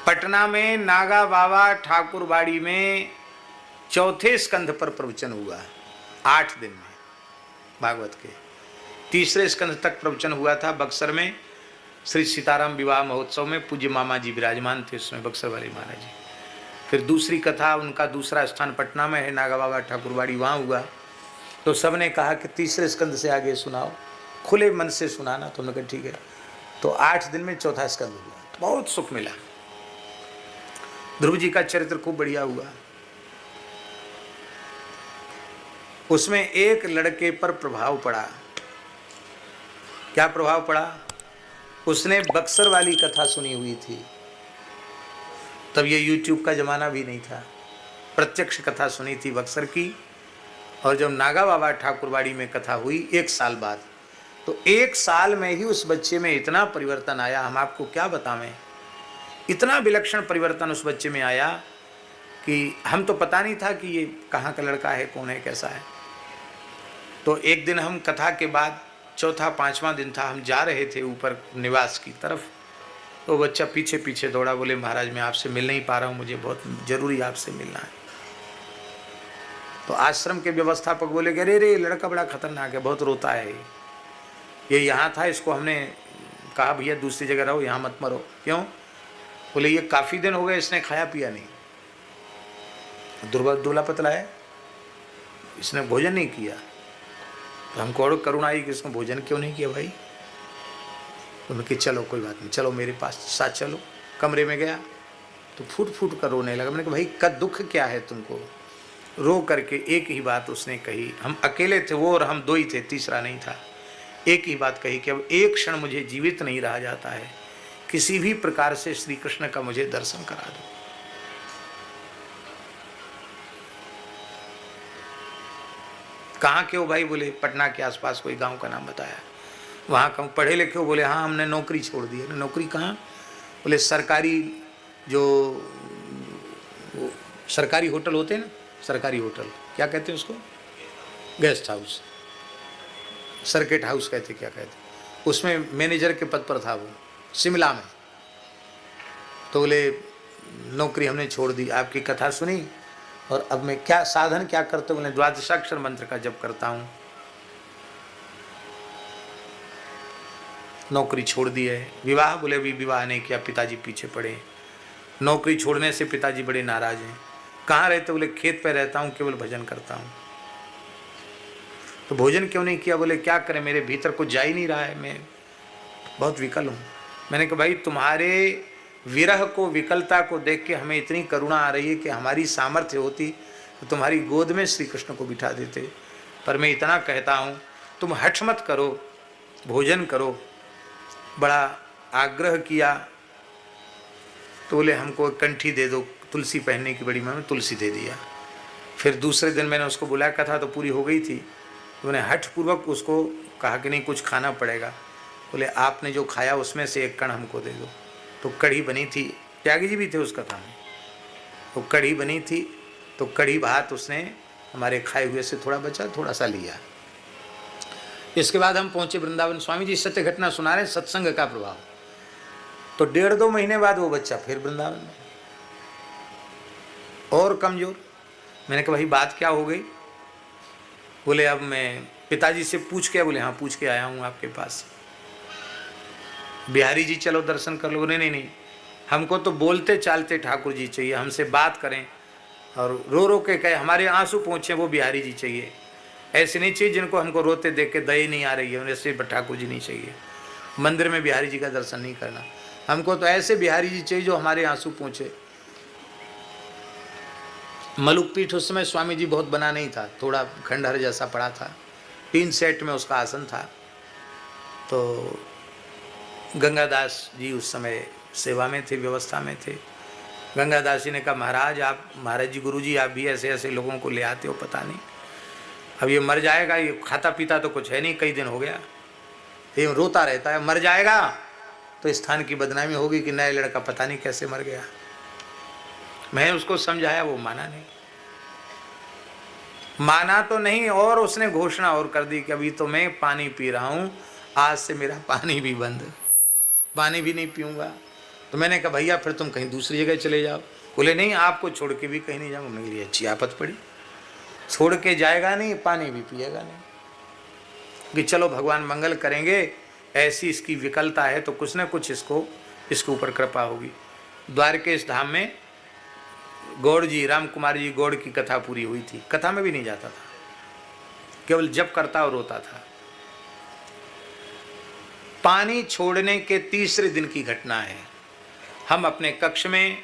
पटना में नागा बाबा ठाकुरबाड़ी में चौथे स्कंध पर प्रवचन हुआ 8 दिन में। भागवत के तीसरे स्कंध तक प्रवचन हुआ था बक्सर में श्री सीताराम विवाह महोत्सव में। पूज्य मामा जी विराजमान थे उसमें, बक्सर वाले महाराज जी। फिर दूसरी कथा उनका दूसरा स्थान पटना में है, नागा बाबा ठाकुरबाड़ी, वहाँ हुआ। तो सब ने कहा कि तीसरे स्कंध से आगे सुनाओ, खुले मन से सुनाना। तो उन्होंने कहा ठीक है। तो 8 दिन में चौथा स्कंध हुआ, तो बहुत सुख मिला। ध्रुव जी का चरित्र खूब बढ़िया हुआ। उसमें एक लड़के पर प्रभाव पड़ा। क्या प्रभाव पड़ा? उसने बक्सर वाली कथा सुनी हुई थी, तब ये YouTube का जमाना भी नहीं था। प्रत्यक्ष कथा सुनी थी बक्सर की, और जब नागा बाबा ठाकुरबाड़ी में कथा हुई 1 साल बाद, तो 1 साल में ही उस बच्चे में इतना परिवर्तन आया, हम आपको क्या बतावें। इतना विलक्षण परिवर्तन उस बच्चे में आया कि हम तो पता नहीं था कि ये कहाँ का लड़का है, कौन है, कैसा है। तो एक दिन हम कथा के बाद, चौथा 5वां दिन था, हम जा रहे थे ऊपर निवास की तरफ, तो बच्चा पीछे पीछे दौड़ा, बोले महाराज मैं आपसे मिल नहीं पा रहा हूँ, मुझे बहुत जरूरी आपसे मिलना है। तो आश्रम के व्यवस्थापक बोले कि अरे रे लड़का बड़ा खतरनाक है, बहुत रोता है, ये यहाँ था, इसको हमने कहा भैया दूसरी जगह रहो, यहाँ मत मरो। क्यों? बोले ये काफ़ी दिन हो गए इसने खाया पिया नहीं, दुबला पतला है, इसने भोजन नहीं किया। तो हमको और करुणा आई कि इसने भोजन क्यों नहीं किया भाई। तो मैं कि चलो कोई बात नहीं, चलो मेरे पास साथ चलो। कमरे में गया तो फूट फूट कर रोने लगा। मैंने कहा भाई का दुख क्या है तुमको? रो करके एक ही बात उसने कही, हम अकेले थे वो और हम 2 ही थे, तीसरा नहीं था। एक ही बात कही कि अब एक क्षण मुझे जीवित नहीं रहा जाता है, किसी भी प्रकार से श्री कृष्ण का मुझे दर्शन करा दो। कहाँ के हो भाई? बोले पटना के आसपास कोई गांव का नाम बताया। वहाँ कहूँ पढ़े लिखे हो? बोले हाँ हमने नौकरी छोड़ दी है। नौकरी कहाँ? बोले सरकारी, जो सरकारी होटल होते हैं ना, सरकारी होटल क्या कहते हैं उसको, गेस्ट हाउस, सर्किट हाउस कहते, क्या कहते, उसमें मैनेजर के पद पर था वो, शिमला में। तो बोले नौकरी हमने छोड़ दी, आपकी कथा सुनी और अब मैं क्या साधन क्या करते हो? बोले द्वादशाक्षर मंत्र का जप करता हूँ। नौकरी छोड़ दी है। विवाह? बोले अभी विवाह नहीं किया, पिताजी पीछे पड़े। नौकरी छोड़ने से पिताजी बड़े नाराज हैं। कहाँ रहते? बोले खेत पे रहता हूँ, केवल भजन करता हूँ। तो भोजन क्यों नहीं किया? बोले क्या करें, मेरे भीतर कुछ जा ही नहीं रहा है, मैं बहुत विकल हूँ। मैंने कहा भाई तुम्हारे विरह को, विकलता को देख के हमें इतनी करुणा आ रही है कि हमारी सामर्थ्य होती तो तुम्हारी गोद में श्री कृष्ण को बिठा देते। पर मैं इतना कहता हूँ तुम हठ मत करो, भोजन करो। बड़ा आग्रह किया तो बोले हमको कंठी दे दो, तुलसी पहनने की बड़ी मैंने तुलसी दे दिया। फिर दूसरे दिन मैंने उसको बुलाया, कथा तो पूरी हो गई थी, तो मैंने हठ पूर्वक उसको कहा कि नहीं कुछ खाना पड़ेगा। बोले आपने जो खाया उसमें से एक कण हमको दे दो। तो कढ़ी बनी थी, त्यागी जी भी थे उस कथा में, तो कढ़ी बनी थी, तो कढ़ी भात उसने हमारे खाए हुए से थोड़ा बचा, थोड़ा सा लिया। इसके बाद हम पहुंचे वृंदावन। स्वामी जी सत्य घटना सुना रहे, सत्संग का प्रभाव। तो 1.5-2 महीने बाद वो बच्चा फिर वृंदावन में और कमजोर। मैंने कहा भाई बात क्या हो गई? बोले अब मैं पिताजी से पूछ के, बोले हाँ पूछ के आया हूँ आपके पास। बिहारी जी चलो दर्शन कर लो। नहीं नहीं, हमको तो बोलते चालते ठाकुर जी चाहिए, हमसे बात करें और रो रो के कहे हमारे आंसू पहुँचे, वो बिहारी जी चाहिए। ऐसे नहीं चाहिए जिनको हमको रोते देख के दया नहीं आ रही है, ऐसे ठाकुर जी नहीं चाहिए। मंदिर में बिहारी जी का दर्शन नहीं करना, हमको तो ऐसे बिहारी जी चाहिए जो हमारे आंसू पहुँचे। मलुक पीठ उस समय स्वामी जी बहुत बना नहीं था, थोड़ा खंडहर जैसा पड़ा था, 3 सेट में उसका आसन था। तो गंगादास जी उस समय सेवा में थे, व्यवस्था में थे। गंगादास जी ने कहा महाराज आप, महाराज जी गुरु जी आप भी ऐसे ऐसे लोगों को ले आते हो, पता नहीं अब ये मर जाएगा, ये खाता पीता तो कुछ है नहीं, कई दिन हो गया, ये रोता रहता है, मर जाएगा तो स्थान की बदनामी होगी कि नया लड़का पता नहीं कैसे मर गया। मैं उसको समझाया, वो माना नहीं, माना तो नहीं, और उसने घोषणा और कर दी कि अभी तो मैं पानी पी रहा हूँ, आज से मेरा पानी भी बंद, पानी भी नहीं पीऊँगा। तो मैंने कहा भैया फिर तुम कहीं दूसरी जगह चले जाओ। बोले नहीं, आपको छोड़ के भी कहीं नहीं जाऊँगा। मेरे लिए अच्छी आफत पड़ी, छोड़ के जाएगा नहीं, पानी भी पिएगा नहीं, कि चलो भगवान मंगल करेंगे, ऐसी इसकी विकलता है तो कुछ ना कुछ इसके ऊपर कृपा होगी। द्वारकेश धाम में गौड़ जी, राम कुमार जी गौड़ की कथा पूरी हुई थी। कथा में भी नहीं जाता था, केवल जप करता और रोता था। पानी छोड़ने के तीसरे दिन की घटना है। हम अपने कक्ष में,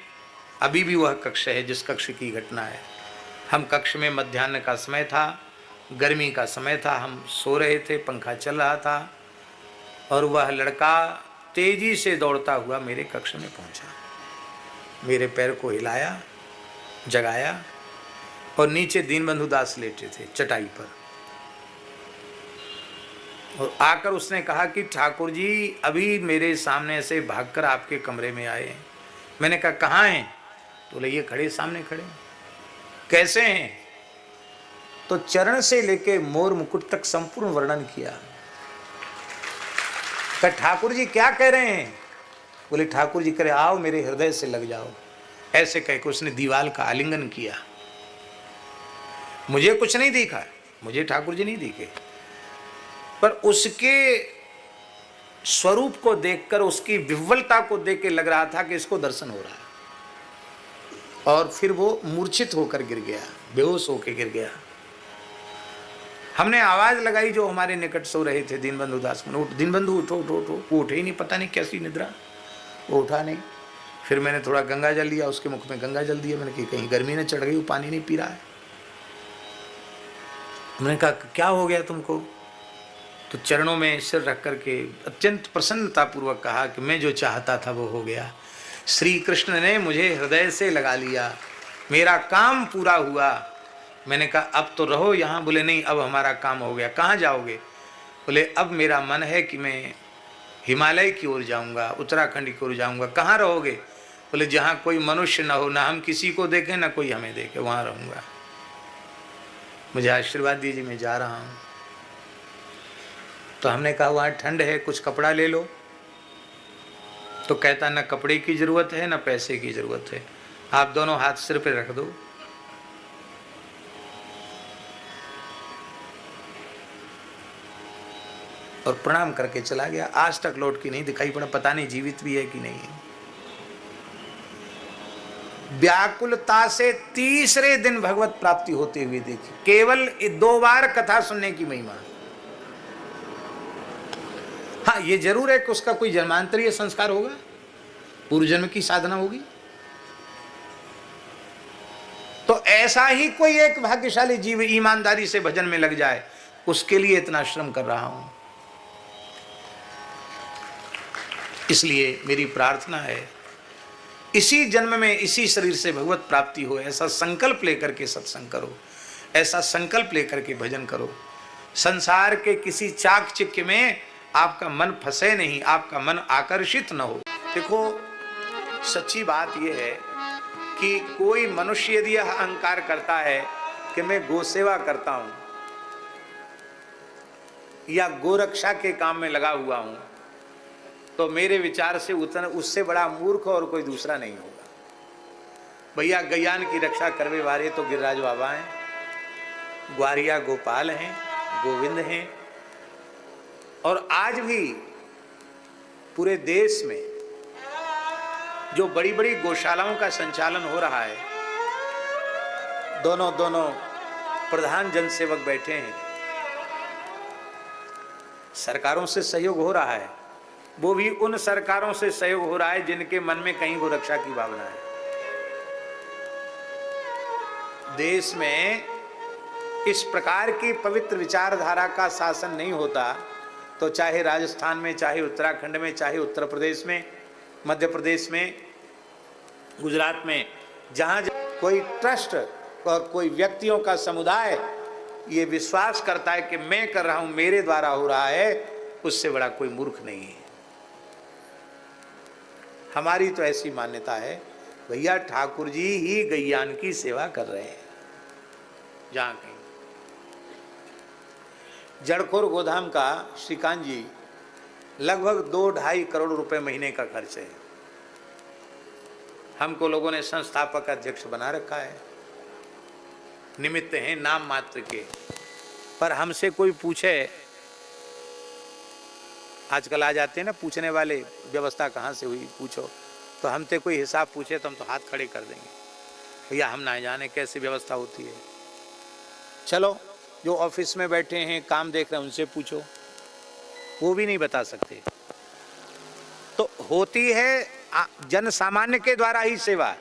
अभी भी वह कक्ष है जिस कक्ष की घटना है, हम कक्ष में, मध्याह्न का समय था, गर्मी का समय था, हम सो रहे थे, पंखा चल रहा था, और वह लड़का तेजी से दौड़ता हुआ मेरे कक्ष में पहुंचा, मेरे पैर को हिलाया, जगाया, और नीचे दीनबंधु दास लेटे थे चटाई पर, और आकर उसने कहा कि ठाकुर जी अभी मेरे सामने से भागकर आपके कमरे में आए हैं। मैंने कहा कहाँ हैं? तो बोले ये खड़े, सामने खड़े। कैसे हैं? तो चरण से लेके मोर मुकुट तक संपूर्ण वर्णन किया। कहा ठाकुर जी क्या कह रहे हैं? बोले ठाकुर जी करे आओ मेरे हृदय से लग जाओ। ऐसे कह के उसने दीवाल का आलिंगन किया। मुझे कुछ नहीं दिखा, मुझे ठाकुर जी नहीं दिखे, पर उसके स्वरूप को देखकर, उसकी विह्वलता को देख के लग रहा था कि इसको दर्शन हो रहा है। और फिर वो मूर्छित होकर गिर गया, बेहोश होकर गिर गया। हमने आवाज लगाई, जो हमारे निकट सो रहे थे दीनबंधु दास, उठ दीनबंधु उठो उठो उठो। वो उठे ही नहीं, पता नहीं कैसी निद्रा, वो उठा नहीं। फिर मैंने थोड़ा गंगा जल लिया, उसके मुख में गंगा जल दिया। मैंने कहा कहीं गर्मी न चढ़ गई, वो पानी नहीं पी रहा है। मैंने कहा क्या हो गया तुमको? तो चरणों में सिर रख करके अत्यंत प्रसन्नतापूर्वक कहा कि मैं जो चाहता था वो हो गया। श्री कृष्ण ने मुझे हृदय से लगा लिया, मेरा काम पूरा हुआ। मैंने कहा अब तो रहो यहाँ। बोले नहीं, अब हमारा काम हो गया। कहाँ जाओगे? बोले अब मेरा मन है कि मैं हिमालय की ओर जाऊँगा, उत्तराखंड की ओर जाऊँगा। कहाँ रहोगे? बोले जहाँ कोई मनुष्य ना हो, ना हम किसी को देखें ना कोई हमें देखे, वहाँ रहूँगा। मुझे आशीर्वाद दीजिए, मैं जा रहा हूँ। तो हमने कहा वहाँ ठंड है, कुछ कपड़ा ले लो। तो कहता ना कपड़े की ज़रूरत है ना पैसे की ज़रूरत है, आप दोनों हाथ सिर पे रख दो। और प्रणाम करके चला गया। आज तक लौट के नहीं दिखाई पड़ा, पता नहीं जीवित भी है कि नहीं है। व्याकुलता से तीसरे दिन भगवत प्राप्ति होते हुए देखी। केवल 2 बार कथा सुनने की महिमा। हाँ ये जरूर है कि उसका कोई जन्मांतरीय संस्कार होगा, पूर्व जन्म की साधना होगी। तो ऐसा ही कोई एक भाग्यशाली जीव ईमानदारी से भजन में लग जाए, उसके लिए इतना श्रम कर रहा हूं। इसलिए मेरी प्रार्थना है इसी जन्म में इसी शरीर से भगवत प्राप्ति हो, ऐसा संकल्प लेकर के सत्संग करो, ऐसा संकल्प लेकर के भजन करो। संसार के किसी चाकचिक्य में आपका मन फंसे नहीं, आपका मन आकर्षित न हो। देखो सच्ची बात यह है कि कोई मनुष्य यदि यह अहंकार करता है कि मैं गोसेवा करता हूं या गोरक्षा के काम में लगा हुआ हूं, तो मेरे विचार से उतना उससे बड़ा मूर्ख और कोई दूसरा नहीं होगा। भैया गैयान की रक्षा करवे वाले तो गिरिराज बाबा हैं, ग्वारिया गोपाल हैं, गोविंद हैं। और आज भी पूरे देश में जो बड़ी बड़ी गौशालाओं का संचालन हो रहा है, दोनों प्रधान जनसेवक बैठे हैं, सरकारों से सहयोग हो रहा है। वो भी उन सरकारों से सहयोग हो रहा है जिनके मन में कहीं गोरक्षा की भावना है। देश में इस प्रकार की पवित्र विचारधारा का शासन नहीं होता तो चाहे राजस्थान में, चाहे उत्तराखंड में, चाहे उत्तर प्रदेश में, मध्य प्रदेश में, गुजरात में, जहाँ कोई ट्रस्ट और कोई व्यक्तियों का समुदाय ये विश्वास करता है कि मैं कर रहा हूँ, मेरे द्वारा हो रहा है, उससे बड़ा कोई मूर्ख नहीं है। हमारी तो ऐसी मान्यता है भैया ठाकुर जी ही गैयान की सेवा कर रहे हैं। जहाँ कहीं जड़खोर गोधाम का श्रीकांत जी लगभग 2-2.5 करोड़ रुपए महीने का खर्च है। हमको लोगों ने संस्थापक अध्यक्ष बना रखा है, निमित्त हैं नाम मात्र के। पर हमसे कोई पूछे, आजकल आ जाते हैं ना पूछने वाले, व्यवस्था कहाँ से हुई पूछो, तो हमसे कोई हिसाब पूछे तो हम तो हाथ खड़े कर देंगे, भैया हम ना जाने कैसी व्यवस्था होती है। चलो जो ऑफिस में बैठे हैं काम देख रहे हैं उनसे पूछो, वो भी नहीं बता सकते। तो होती है जन सामान्य के द्वारा ही सेवा,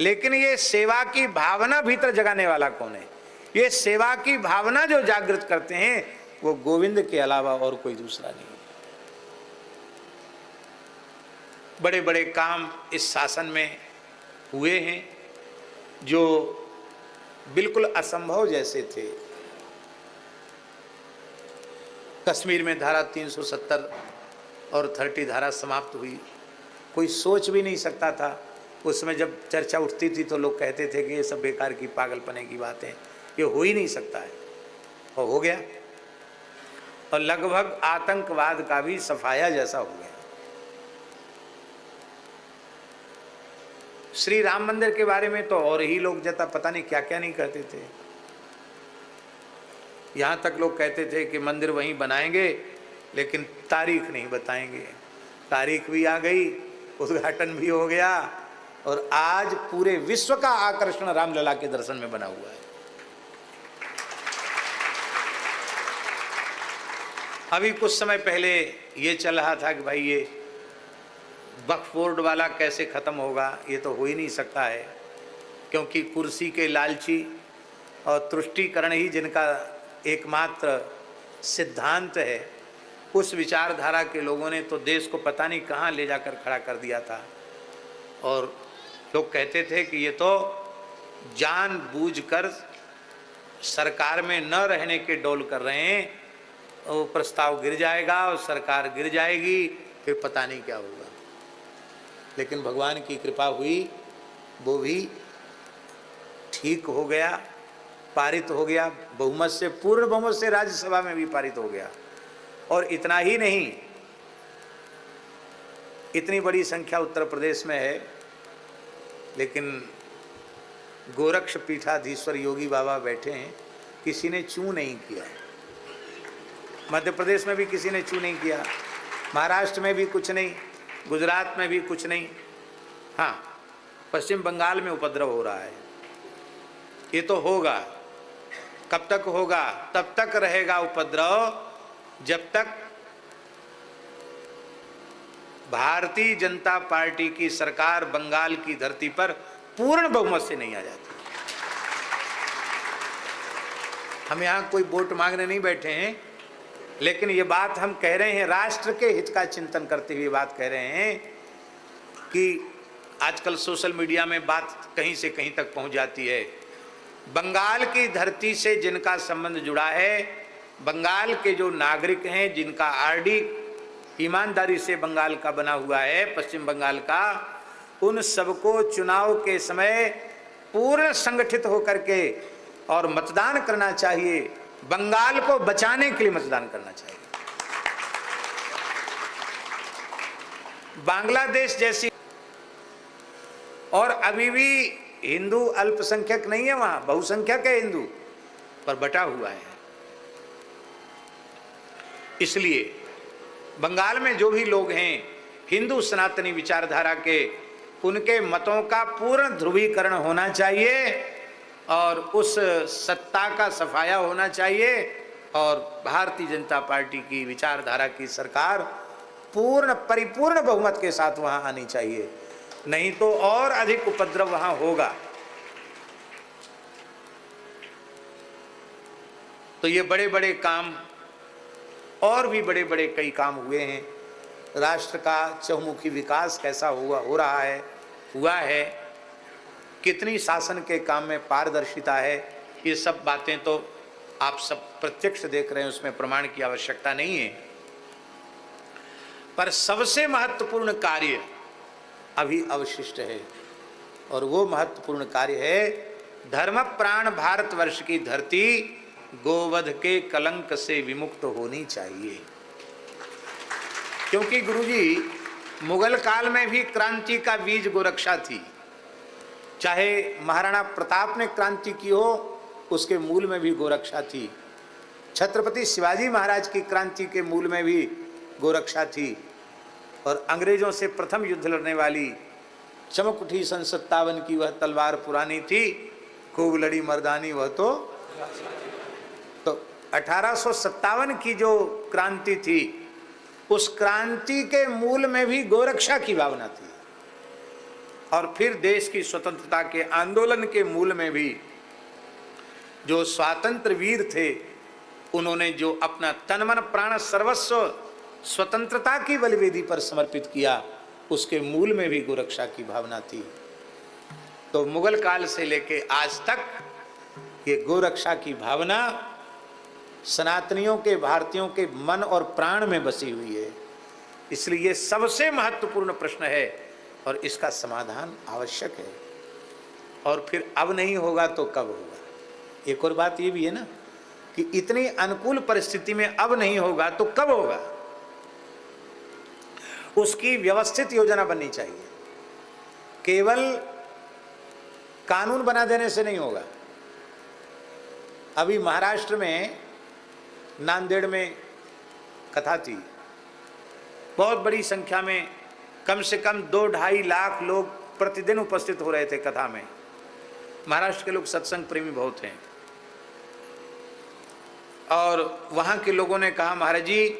लेकिन ये सेवा की भावना भीतर जगाने वाला कौन है? ये सेवा की भावना जो जागृत करते हैं वो गोविंद के अलावा और कोई दूसरा नहीं। बड़े बड़े काम इस शासन में हुए हैं जो बिल्कुल असंभव जैसे थे। कश्मीर में धारा 370 और 30 धारा समाप्त हुई, कोई सोच भी नहीं सकता था। उसमें जब चर्चा उठती थी तो लोग कहते थे कि ये सब बेकार की पागलपने की बातें, ये हो ही नहीं सकता है, और हो गया। और लगभग आतंकवाद का भी सफाया जैसा हो गया। श्री राम मंदिर के बारे में तो और ही लोग जता पता नहीं क्या क्या नहीं कहते थे। यहाँ तक लोग कहते थे कि मंदिर वहीं बनाएंगे लेकिन तारीख नहीं बताएंगे। तारीख भी आ गई, उद्घाटन भी हो गया, और आज पूरे विश्व का आकर्षण रामलला के दर्शन में बना हुआ है। अभी कुछ समय पहले ये चल रहा था कि भाई ये वक्फ बोर्ड वाला कैसे खत्म होगा, ये तो हो ही नहीं सकता है, क्योंकि कुर्सी के लालची और तुष्टीकरण ही जिनका एकमात्र सिद्धांत है, उस विचारधारा के लोगों ने तो देश को पता नहीं कहाँ ले जाकर खड़ा कर दिया था। और लोग कहते थे कि ये तो जानबूझकर सरकार में न रहने के डोल कर रहे हैं, वो प्रस्ताव गिर जाएगा और सरकार गिर जाएगी, फिर पता नहीं क्या होगा। लेकिन भगवान की कृपा हुई, वो भी ठीक हो गया, पारित हो गया बहुमत से, पूर्ण बहुमत से राज्यसभा में भी पारित हो गया। और इतना ही नहीं, इतनी बड़ी संख्या उत्तर प्रदेश में है, लेकिन गोरक्ष पीठाधीश्वर योगी बाबा बैठे हैं, किसी ने चू नहीं किया। मध्य प्रदेश में भी किसी ने चू नहीं किया, महाराष्ट्र में भी कुछ नहीं, गुजरात में भी कुछ नहीं। हाँ, पश्चिम बंगाल में उपद्रव हो रहा है। ये तो होगा, कब तक होगा? तब तक रहेगा उपद्रव जब तक भारतीय जनता पार्टी की सरकार बंगाल की धरती पर पूर्ण बहुमत से नहीं आ जाती। हम यहाँ कोई वोट मांगने नहीं बैठे हैं, लेकिन ये बात हम कह रहे हैं, राष्ट्र के हित का चिंतन करते हुए बात कह रहे हैं कि आजकल सोशल मीडिया में बात कहीं से कहीं तक पहुंच जाती है। बंगाल की धरती से जिनका संबंध जुड़ा है, बंगाल के जो नागरिक हैं, जिनका आरडी ईमानदारी से बंगाल का बना हुआ है, पश्चिम बंगाल का, उन सबको चुनाव के समय पूर्ण संगठित होकर के और मतदान करना चाहिए। बंगाल को बचाने के लिए मतदान करना चाहिए। बांग्लादेश जैसी, और अभी भी हिंदू अल्पसंख्यक नहीं है, वहां बहुसंख्यक है हिंदू, पर बटा हुआ है। इसलिए बंगाल में जो भी लोग हैं हिंदू सनातनी विचारधारा के, उनके मतों का पूर्ण ध्रुवीकरण होना चाहिए और उस सत्ता का सफाया होना चाहिए, और भारतीय जनता पार्टी की विचारधारा की सरकार पूर्ण परिपूर्ण बहुमत के साथ वहां आनी चाहिए, नहीं तो और अधिक उपद्रव वहां होगा। तो ये बड़े बड़े काम, और भी बड़े बड़े कई काम हुए हैं। राष्ट्र का चहुमुखी विकास कैसा हो रहा है, हुआ है, कितनी शासन के काम में पारदर्शिता है, ये सब बातें तो आप सब प्रत्यक्ष देख रहे हैं, उसमें प्रमाण की आवश्यकता नहीं है। पर सबसे महत्वपूर्ण कार्य अभी अवशिष्ट है, और वो महत्वपूर्ण कार्य है धर्म प्राण भारतवर्ष की धरती गोवध के कलंक से विमुक्त होनी चाहिए। क्योंकि गुरुजी, मुगल काल में भी क्रांति का बीज गोरक्षा थी, चाहे महाराणा प्रताप ने क्रांति की हो, उसके मूल में भी गोरक्षा थी। छत्रपति शिवाजी महाराज की क्रांति के मूल में भी गोरक्षा थी। और अंग्रेजों से प्रथम युद्ध लड़ने वाली चमक उठी सन 57 की वह तलवार पुरानी थी, खूब लड़ी मर्दानी वह तो 1857 की जो क्रांति थी, उस क्रांति के मूल में भी गोरक्षा की भावना थी। और फिर देश की स्वतंत्रता के आंदोलन के मूल में भी जो स्वातंत्र वीर थे, उन्होंने जो अपना तन मन प्राण सर्वस्व स्वतंत्रता की बलिवेदी पर समर्पित किया, उसके मूल में भी गोरक्षा की भावना थी। तो मुगल काल से लेके आज तक ये गोरक्षा की भावना सनातनियों के, भारतीयों के मन और प्राण में बसी हुई है। इसलिए ये सबसे महत्वपूर्ण प्रश्न है और इसका समाधान आवश्यक है। और फिर अब नहीं होगा तो कब होगा? एक और बात ये भी है ना कि इतनी अनुकूल परिस्थिति में अब नहीं होगा तो कब होगा? उसकी व्यवस्थित योजना बननी चाहिए। केवल कानून बना देने से नहीं होगा। अभी महाराष्ट्र में नांदेड़ में कथा थी, बहुत बड़ी संख्या में, कम से कम 2-2.5 लाख लोग प्रतिदिन उपस्थित हो रहे थे कथा में। महाराष्ट्र के लोग सत्संग प्रेमी बहुत हैं। और वहाँ के लोगों ने कहा, महाराज जी,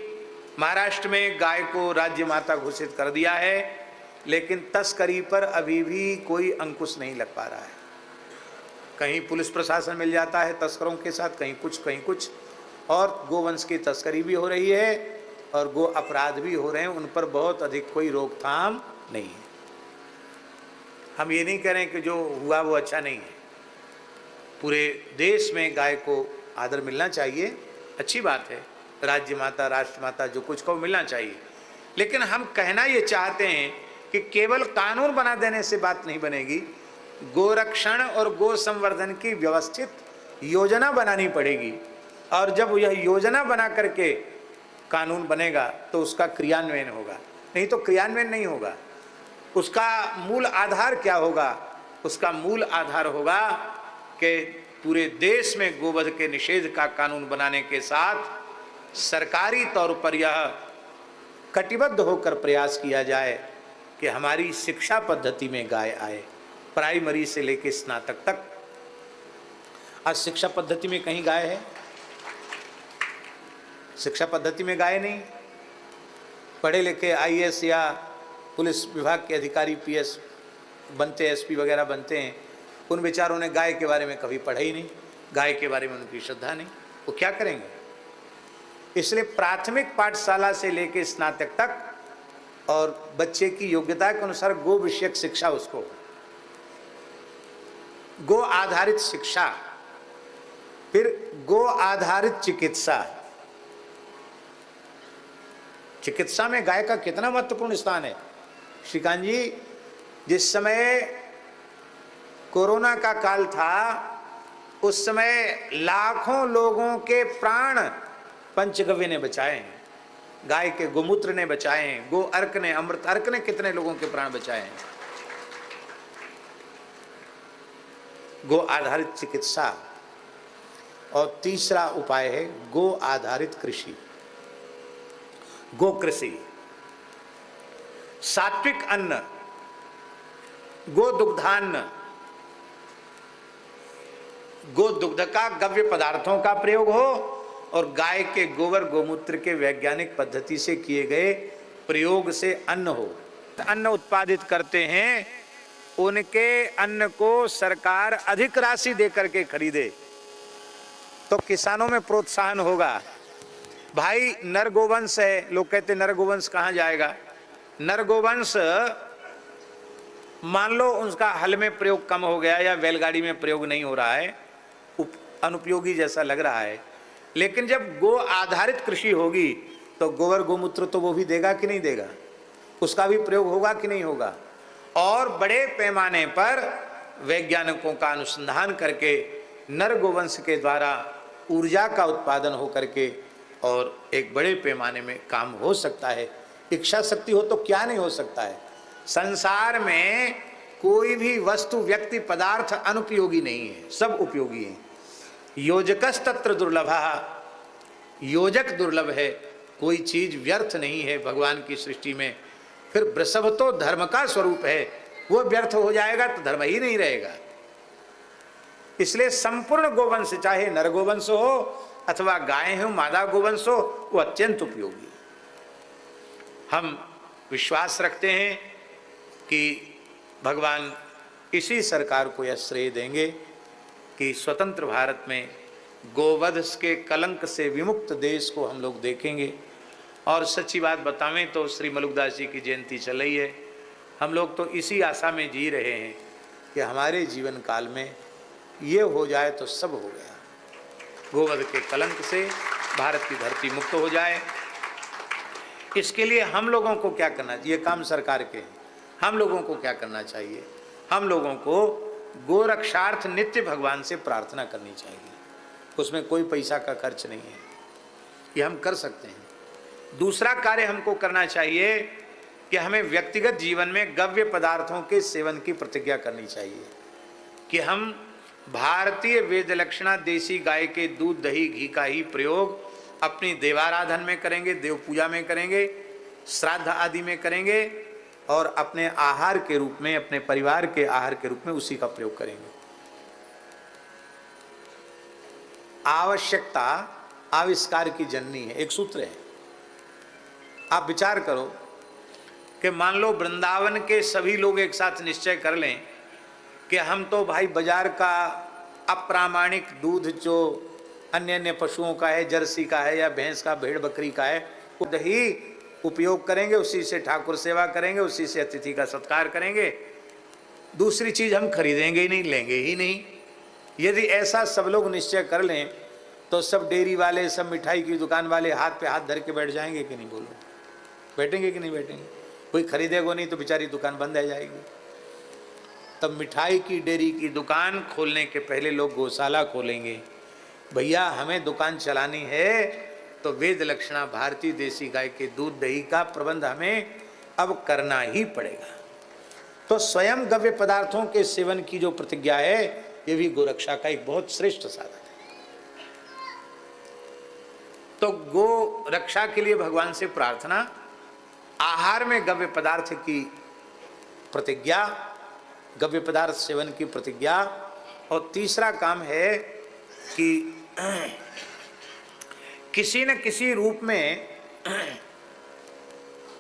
महाराष्ट्र में गाय को राज्य माता घोषित कर दिया है, लेकिन तस्करी पर अभी भी कोई अंकुश नहीं लग पा रहा है। कहीं पुलिस प्रशासन मिल जाता है तस्करों के साथ, कहीं कुछ, और गोवंश की तस्करी भी हो रही है और गो अपराध भी हो रहे हैं, उन पर बहुत अधिक कोई रोकथाम नहीं है। हम ये नहीं कह रहे कि जो हुआ वो अच्छा नहीं है। पूरे देश में गाय को आदर मिलना चाहिए, अच्छी बात है। राज्य माता, राष्ट्र माता, जो कुछ को मिलना चाहिए। लेकिन हम कहना ये चाहते हैं कि केवल कानून बना देने से बात नहीं बनेगी। गोरक्षण और गो संवर्धन की व्यवस्थित योजना बनानी पड़ेगी। और जब यह योजना बना करके कानून बनेगा तो उसका क्रियान्वयन होगा, नहीं तो क्रियान्वयन नहीं होगा। उसका मूल आधार क्या होगा? उसका मूल आधार होगा कि पूरे देश में गोवध के निषेध का कानून बनाने के साथ सरकारी तौर पर यह कटिबद्ध होकर प्रयास किया जाए कि हमारी शिक्षा पद्धति में गाय आए, प्राइमरी से लेकर स्नातक तक। आज शिक्षा पद्धति में कहीं गाय है? शिक्षा पद्धति में गाय नहीं। पढ़े लिखे आईएएस या पुलिस विभाग के अधिकारी पीएस बनते, एसपी वगैरह बनते हैं, उन बेचारों ने गाय के बारे में कभी पढ़ा ही नहीं। गाय के बारे में उनकी श्रद्धा नहीं, वो क्या करेंगे? इसलिए प्राथमिक पाठशाला से लेकर स्नातक तक और बच्चे की योग्यता के अनुसार गो विषयक शिक्षा, उसको गो आधारित शिक्षा, फिर गो आधारित चिकित्सा। चिकित्सा में गाय का कितना महत्वपूर्ण स्थान है। श्रीकांत जी, जिस समय कोरोना का काल था, उस समय लाखों लोगों के प्राण पंचगव्य ने बचाए हैं, गाय के गोमूत्र ने बचाए हैं, गो अर्क ने, अमृत अर्क ने कितने लोगों के प्राण बचाए हैं। गो आधारित चिकित्सा। और तीसरा उपाय है गो आधारित कृषि, गो कृषि, सात्विक अन्न, गो दुग्धान्न, गो दुग्ध का गव्य पदार्थों का प्रयोग हो और गाय के गोबर गोमूत्र के वैज्ञानिक पद्धति से किए गए प्रयोग से अन्न हो। अन्न उत्पादित करते हैं, उनके अन्न को सरकार अधिक राशि देकर के खरीदे तो किसानों में प्रोत्साहन होगा। भाई नर गोवंश है, लोग कहते नर गोवंश कहाँ जाएगा? नर गोवंश मान लो उसका हल में प्रयोग कम हो गया या बैलगाड़ी में प्रयोग नहीं हो रहा है, अनुपयोगी जैसा लग रहा है, लेकिन जब गो आधारित कृषि होगी तो गोबर गोमूत्र तो वो भी देगा कि नहीं देगा? उसका भी प्रयोग होगा कि नहीं होगा? और बड़े पैमाने पर वैज्ञानिकों का अनुसंधान करके नर गोवंश के द्वारा ऊर्जा का उत्पादन हो करके और एक बड़े पैमाने में काम हो सकता है। इच्छा शक्ति हो तो क्या नहीं हो सकता है। संसार में कोई भी वस्तु, व्यक्ति, पदार्थ अनुपयोगी नहीं है, सब उपयोगी है। योजकस्तत्र दुर्लभः, योजक दुर्लभ है, कोई चीज व्यर्थ नहीं है भगवान की सृष्टि में। फिर वृषभ तो धर्म का स्वरूप है, वो व्यर्थ हो जाएगा तो धर्म ही नहीं रहेगा। इसलिए संपूर्ण गोवंश, चाहे नर गोवंश हो अथवा गाय हो, मादा गोवंश हो, वो अत्यंत उपयोगी। हम विश्वास रखते हैं कि भगवान इसी सरकार को यह श्रेय देंगे कि स्वतंत्र भारत में गोवध के कलंक से विमुक्त देश को हम लोग देखेंगे। और सच्ची बात बतावें तो श्री मलुकदास जी की जयंती चल रही है, हम लोग तो इसी आशा में जी रहे हैं कि हमारे जीवन काल में ये हो जाए तो सब हो गया, गोवध के कलंक से भारत की धरती मुक्त हो जाए। इसके लिए हम लोगों को क्या करना चाहिए? काम सरकार के हैं, हम लोगों को क्या करना चाहिए? हम लोगों को गोरक्षार्थ नित्य भगवान से प्रार्थना करनी चाहिए, उसमें कोई पैसा का खर्च नहीं है, ये हम कर सकते हैं। दूसरा कार्य हमको करना चाहिए कि हमें व्यक्तिगत जीवन में गव्य पदार्थों के सेवन की प्रतिज्ञा करनी चाहिए कि हम भारतीय वेद लक्षणा देसी गाय के दूध, दही, घी का ही प्रयोग अपनी देवाराधन में करेंगे, देव पूजा में करेंगे, श्राद्ध आदि में करेंगे, और अपने आहार के रूप में, अपने परिवार के आहार के रूप में उसी का प्रयोग करेंगे। आवश्यकता आविष्कार की जननी है, एक सूत्र है। आप विचार करो कि मान लो वृंदावन के सभी लोग एक साथ निश्चय कर लें कि हम तो भाई बाजार का अप्रामाणिक दूध जो अन्य अन्य पशुओं का है, जर्सी का है या भैंस का, भेड़ बकरी का है, वो दही उपयोग करेंगे, उसी से ठाकुर सेवा करेंगे, उसी से अतिथि का सत्कार करेंगे, दूसरी चीज हम खरीदेंगे ही नहीं, लेंगे ही नहीं। यदि ऐसा सब लोग निश्चय कर लें तो सब डेयरी वाले, सब मिठाई की दुकान वाले हाथ पे हाथ धर के बैठ जाएंगे कि नहीं? बोलो, बैठेंगे कि नहीं बैठेंगे? कोई खरीदेगा नहीं तो बेचारी दुकान बंद रह जाएगी। तब मिठाई की डेयरी की दुकान खोलने के पहले लोग गौशाला खोलेंगे। भैया हमें दुकान चलानी है तो वेद लक्षणा भारतीय देसी गाय के दूध, दही का प्रबंध हमें अब करना ही पड़ेगा। तो स्वयं गव्य पदार्थों के सेवन की जो प्रतिज्ञा है, ये भी गोरक्षा का एक बहुत श्रेष्ठ साधन है। तो गो रक्षा के लिए भगवान से प्रार्थना, आहार में गव्य पदार्थ की प्रतिज्ञा, गव्य पदार्थ सेवन की प्रतिज्ञा, और तीसरा काम है कि किसी न किसी रूप में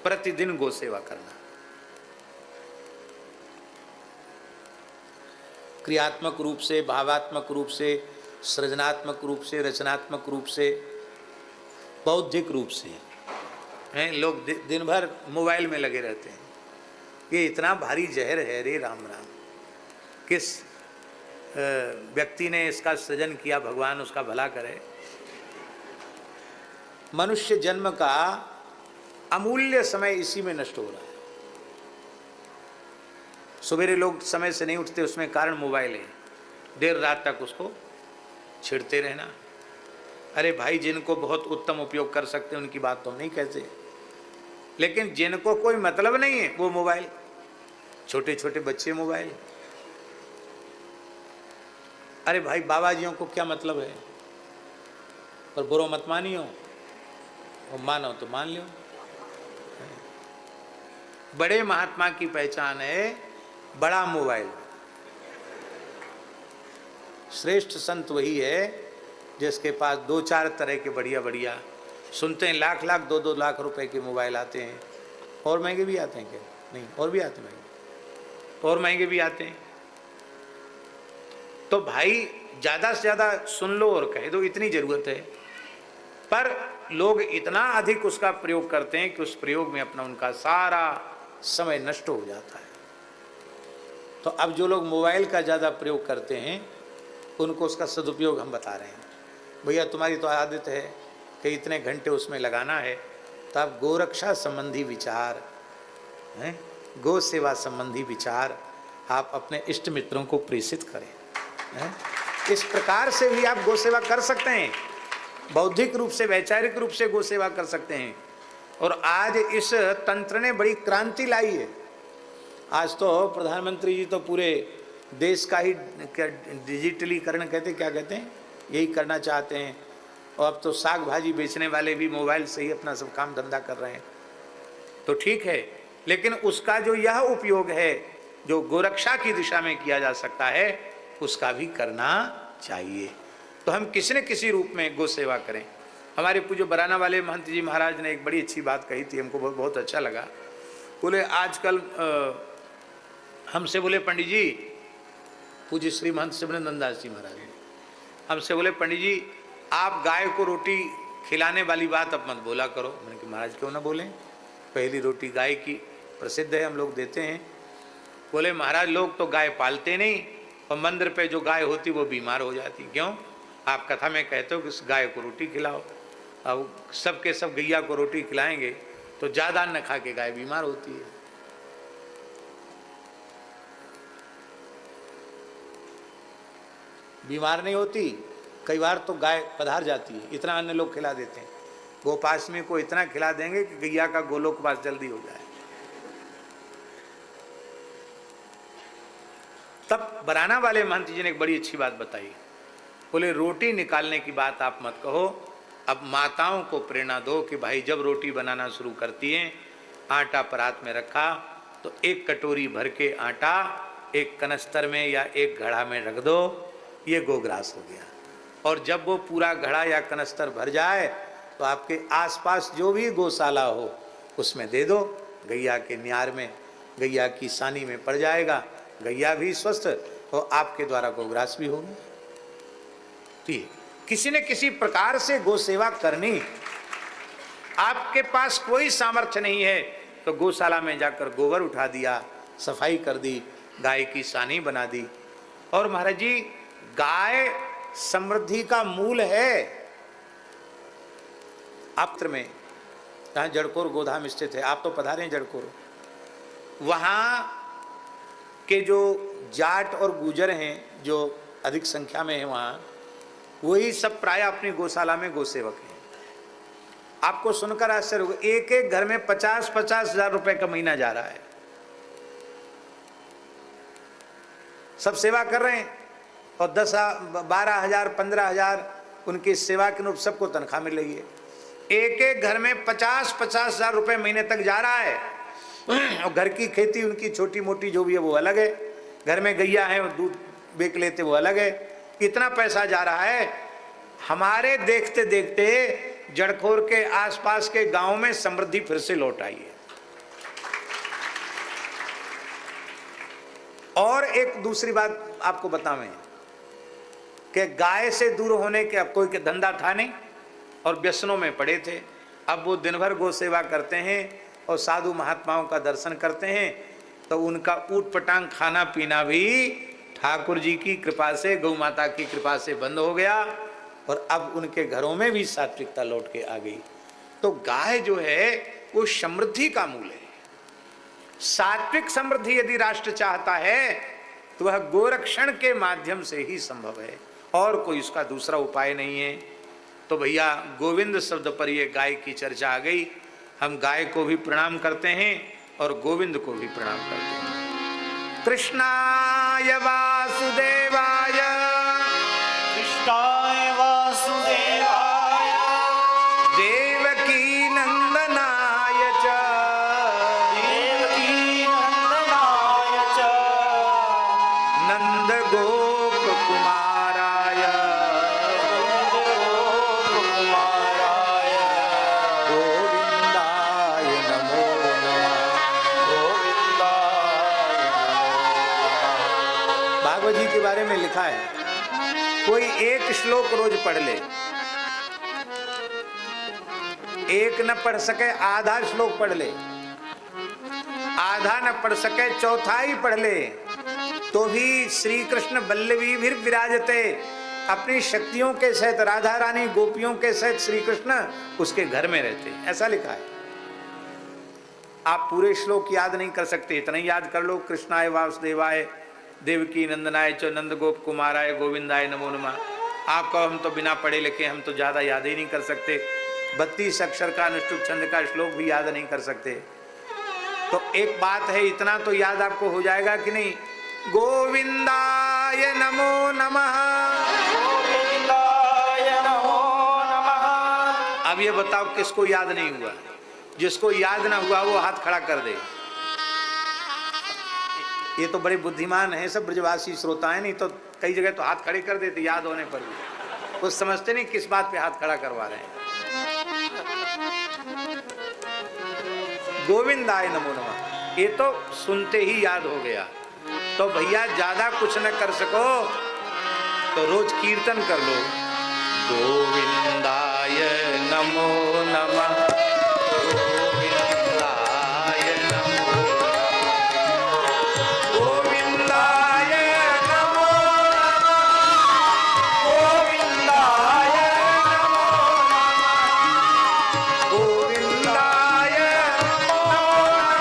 प्रतिदिन गो सेवा करना। क्रियात्मक रूप से, भावात्मक रूप से, सृजनात्मक रूप से, रचनात्मक रूप से, बौद्धिक रूप से हैं। लोग दिन भर मोबाइल में लगे रहते हैं, ये इतना भारी जहर है रे राम राम। किस व्यक्ति ने इसका सृजन किया, भगवान उसका भला करे। मनुष्य जन्म का अमूल्य समय इसी में नष्ट हो रहा है। सवेरे लोग समय से नहीं उठते, उसमें कारण मोबाइल है, देर रात तक उसको छिड़ते रहना। अरे भाई, जिनको बहुत उत्तम उपयोग कर सकते हैं उनकी बात तो हम नहीं कहते, लेकिन जिनको कोई मतलब नहीं है वो मोबाइल, छोटे छोटे बच्चे मोबाइल। अरे भाई, बाबा जियों को क्या मतलब है? पर बुरो मत मानियो, और मानो तो मान लो। बड़े महात्मा की पहचान है बड़ा मोबाइल। श्रेष्ठ संत वही है जिसके पास दो चार तरह के बढ़िया बढ़िया, सुनते हैं लाख लाख 2-2 लाख रुपए के मोबाइल आते हैं। और महंगे भी आते हैं क्या? नहीं, और भी आते महंगे, और महंगे भी आते हैं। तो भाई ज़्यादा से ज़्यादा सुन लो और कह दो, इतनी ज़रूरत है। पर लोग इतना अधिक उसका प्रयोग करते हैं कि उस प्रयोग में अपना उनका सारा समय नष्ट हो जाता है। तो अब जो लोग मोबाइल का ज़्यादा प्रयोग करते हैं उनको उसका सदुपयोग हम बता रहे हैं। भैया तुम्हारी तो आदत है कि इतने घंटे उसमें लगाना है, तो आप गोरक्षा संबंधी विचार हैं, गो सेवा संबंधी विचार आप अपने इष्ट मित्रों को प्रेषित करें हैं? इस प्रकार से भी आप गो सेवा कर सकते हैं, बौद्धिक रूप से, वैचारिक रूप से गो सेवा कर सकते हैं। और आज इस तंत्र ने बड़ी क्रांति लाई है। आज तो प्रधानमंत्री जी तो पूरे देश का ही डिजिटलीकरण क्या कहते हैं, यही करना चाहते हैं। और अब तो साग भाजी बेचने वाले भी मोबाइल से ही अपना सब काम धंधा कर रहे हैं। तो ठीक है, लेकिन उसका जो यह उपयोग है जो गोरक्षा की दिशा में किया जा सकता है, उसका भी करना चाहिए। तो हम किसी न किसी रूप में गौ सेवा करें। हमारे पूज्य बराना वाले महंत जी महाराज ने एक बड़ी अच्छी बात कही थी, हमको बहुत बहुत अच्छा लगा। बोले आजकल हमसे बोले पंडित जी, पूज्य श्री महंत सिमरन दास जी महाराज हमसे बोले पंडित जी आप गाय को रोटी खिलाने वाली बात अब मत बोला करो। मैंने कहा महाराज क्यों ना बोलें, पहली रोटी गाय की प्रसिद्ध है, हम लोग देते हैं। बोले महाराज लोग तो गाय पालते नहीं और मंदिर पे जो गाय होती वो बीमार हो जाती। क्यों? आप कथा में कहते हो कि उस गाय को रोटी खिलाओ। अब सब के सब गैया को रोटी खिलाएंगे तो ज़्यादा अन्न खा के गाय बीमार होती है। बीमार नहीं होती, कई बार तो गाय पधार जाती है, इतना अन्न लोग खिला देते हैं। गोपाष्टमी को इतना खिला देंगे कि गैया का गोलोकवास जल्दी हो जाए। तब बराना वाले महंत जी ने एक बड़ी अच्छी बात बताई। बोले रोटी निकालने की बात आप मत कहो, अब माताओं को प्रेरणा दो कि भाई जब रोटी बनाना शुरू करती हैं, आटा परात में रखा तो एक कटोरी भर के आटा एक कनस्तर में या एक घड़ा में रख दो, ये गोग्रास हो गया। और जब वो पूरा घड़ा या कनस्तर भर जाए तो आपके आसपास जो भी गौशाला हो उसमें दे दो, गैया के न्यार में, गैया की सानी में पड़ जाएगा, गैया भी स्वस्थ और आपके द्वारा गोग्रास भी होगी। ठीक, किसी न किसी प्रकार से गौ सेवा करनी। आपके पास कोई सामर्थ्य नहीं है तो गौशाला में जाकर गोबर उठा दिया, सफाई कर दी, गाय की सानी बना दी। और महाराज जी गाय समृद्धि का मूल है। आप में जहाँ जड़कोर गोधाम स्थित है, आप तो पधारे हैं जड़कोर, वहाँ के जो जाट और गुजर हैं जो अधिक संख्या में है वहाँ, वही सब प्राय अपनी गौशाला में गौसेवक हैं। आपको सुनकर आश्चर्य होगा, एक एक घर में 50-50 हजार रुपए का महीना जा रहा है। सब सेवा कर रहे हैं और 10-12 हजार 15 हजार उनकी सेवा के अनुरूप सबको तनख्वाह मिल रही है। एक एक घर में 50-50 हजार रुपए महीने तक जा रहा है। और घर की खेती उनकी छोटी मोटी जो भी है वो अलग है, घर में गैया है और दूध बेच लेते वो अलग है, इतना पैसा जा रहा है। हमारे देखते देखते जड़खोर के आसपास के गांव में समृद्धि फिर से लौट आई है। और एक दूसरी बात आपको बतावें कि गाय से दूर होने के अब कोई के धंधा था नहीं और व्यसनों में पड़े थे। अब वो दिन भर गौ सेवा करते हैं और साधु महात्माओं का दर्शन करते हैं, तो उनका ऊट पटांग खाना पीना भी ठाकुर जी की कृपा से, गौ माता की कृपा से बंद हो गया और अब उनके घरों में भी सात्विकता लौट के आ गई। तो गाय जो है वो समृद्धि का मूल है। सात्विक समृद्धि यदि राष्ट्र चाहता है तो वह गोरक्षण के माध्यम से ही संभव है, और कोई उसका दूसरा उपाय नहीं है। तो भैया गोविंद शब्द पर ये गाय की चर्चा आ गई। हम गाय को भी प्रणाम करते हैं और गोविंद को भी प्रणाम करते हैं। कृष्णाय वासुदेवाय, कृष्णाय वासुदेवाय, देवकी नंदनाय च, देवकी नंदनाय च, नंद गोप कुमाराय, कुमाराय, गोविंदाय नमो नमः। गोविंदाय भागवत जी के बारे में लिखा है, कोई एक श्लोक रोज पढ़ ले, एक न पढ़ सके आधा श्लोक पढ़ ले, आधा न पढ़ सके चौथाई पढ़ ले, तो भी श्री कृष्ण वल्लभी भी विराजते, अपनी शक्तियों के सहित राधा रानी गोपियों के सहित श्री कृष्ण उसके घर में रहते, ऐसा लिखा है। आप पूरे श्लोक याद नहीं कर सकते, इतना ही याद कर लो, कृष्णाय वासुदेवाय, देवकी नंदनाय च, नंद गोप कुमाराय, गोविंदाय नमो नमः। आप कहो हम तो बिना पढ़े लिखे हम तो ज्यादा याद ही नहीं कर सकते, 32 अक्षर का अनुष्टुप छंद का श्लोक भी याद नहीं कर सकते। तो एक बात है, इतना तो याद आपको हो जाएगा कि नहीं, गोविंदाय नमो नमः। गोविंदाय नमो नमः। अब ये बताओ किसको याद नहीं हुआ? जिसको याद ना हुआ वो हाथ खड़ा कर दे। ये तो बड़े बुद्धिमान हैं सब ब्रजवासी श्रोता हैं, नहीं तो कई जगह तो हाथ खड़े कर देते याद होने पर भी। कुछ समझते नहीं किस बात पे हाथ खड़ा करवा रहे हैं। गोविंदाय नमो नमः, ये तो सुनते ही याद हो गया। तो भैया ज्यादा कुछ न कर सको तो रोज कीर्तन कर लो, गोविंदाय नमो नमः, गोविंदाय नमो नमः, गोविंदाय नमो नमः, गोविंदाय नमो नमः,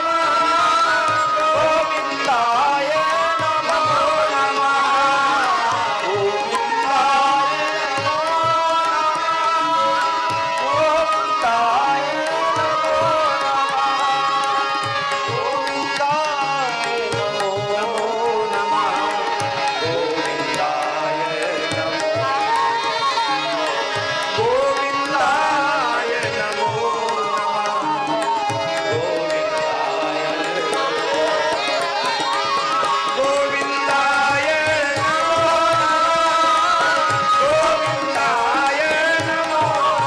गोविंदाय